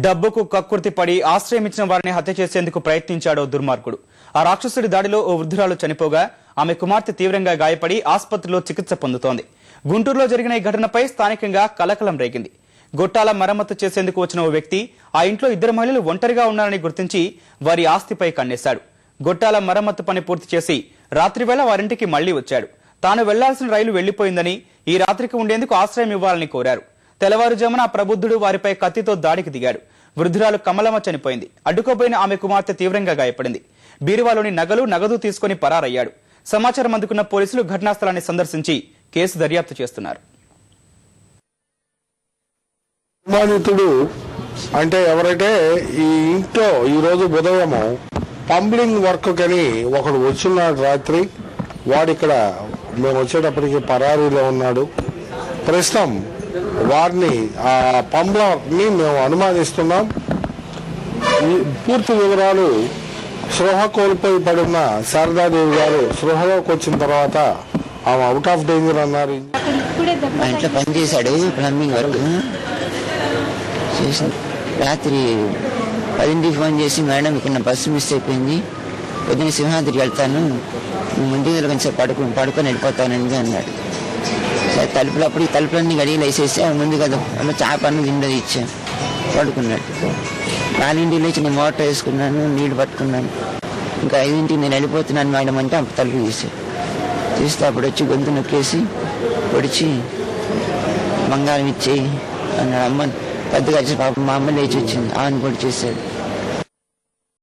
డబ్బుకు కక్కుర్తి పడి ఆశ్రయమిచ్చిన వారిని హత్య చేసేందుకు ప్రయత్నించాడో దుర్మార్గుడు. ఆ రాక్షసుడి దాడిలో ఓ వృద్ధురాలు చనిపోగా ఆమె కుమార్తె తీవ్రంగా గాయపడి ఆసుపత్రిలో చికిత్స పొందుతోంది. గుంటూరులో జరిగిన ఈ ఘటనపై స్థానికంగా కలకలం రేగింది. గొట్టాల మరమ్మతు చేసేందుకు వచ్చిన ఓ వ్యక్తి ఆ ఇంట్లో ఇద్దరు మహిళలు ఒంటరిగా ఉన్నారని గుర్తించి వారి ఆస్తిపై కన్నేశాడు. గొట్టాల మరమ్మతు పని పూర్తి చేసి రాత్రివేళ వారింటికి మళ్లీ వచ్చాడు. తాను వెళ్లాల్సిన రైలు వెళ్లిపోయిందని ఈ రాత్రికి ఉండేందుకు ఆశ్రయం ఇవ్వాలని కోరారు. తెల్లవారుజామున ఆ ప్రబుద్ధుడు వారిపై కత్తితో దాడికి దిగాడు. వృద్ధురాలు కమలమ్మ చనిపోయింది. అడ్డుకోబోయిన ఆమె కుమార్తె తీవ్రంగా గాయపడింది. బీరువాలోని నగదు తీసుకుని పరారయ్యాడు. సమాచారం అందుకున్న పోలీసులు ఘటనా స్థలాన్ని సందర్శించి కేసు దర్యాప్తు చేస్తున్నారు. అనుమానితుడు అంటే ఎవరైతే ఈ ఇంట్లో ఈ రోజు ఉదయం పంప్లింగ్ వర్క్ కని ఒకడు వచ్చున్నాడు. రాత్రి వాడిక్కడ మేము వచ్చేటప్పటికి పరారీలో ఉన్నాడు. ప్రస్తుతం వారిని ఆ పంప్లర్ని మేము అనుమానిస్తున్నాం. పూర్తి వివరాలు స్పృహ కోల్పోయి పడిన శారదాదేవి గారు స్పృహలోకి వచ్చిన తర్వాత ఆమె అవుట్ ఆఫ్ డేంజర్ అన్నారు. ఇంట్లో పనిచేశాడు, ప్లంబింగ్ వర్క్ చేసి రాత్రి 10ంటికి ఫోన్ చేసి, మేడం ఇక్కడ బస్సు మిస్ అయిపోయింది, పొద్దున్న సింహాద్రికి వెళ్తాను, ముందు కొంచెం పడుకొని వెళ్ళిపోతానండి అన్నాడు. సరే తలుపులప్పుడు తలుపులన్నీ గడియలు వేసేసి ముందు కదా చాప అన్నం తిండది ఇచ్చాను, పడుకున్నాడు. 4ంటికి లేచి నేను మోటార్ వేసుకున్నాను, నీళ్లు పట్టుకున్నాను. ఇంకా 5ంటికి నేను వెళ్ళిపోతున్నాను మేడం అంటే అప్పుడు తలుపు తీసాడు. తీస్తే అప్పుడు వచ్చి గొంతు నొక్కేసి పొడిచి బంగారం ఇచ్చేయి అన్నాడు. అమ్మ పెద్దగా వచ్చి పాప మా అమ్మ లేచి వచ్చింది, ఆమెను పొడి చేశాడు.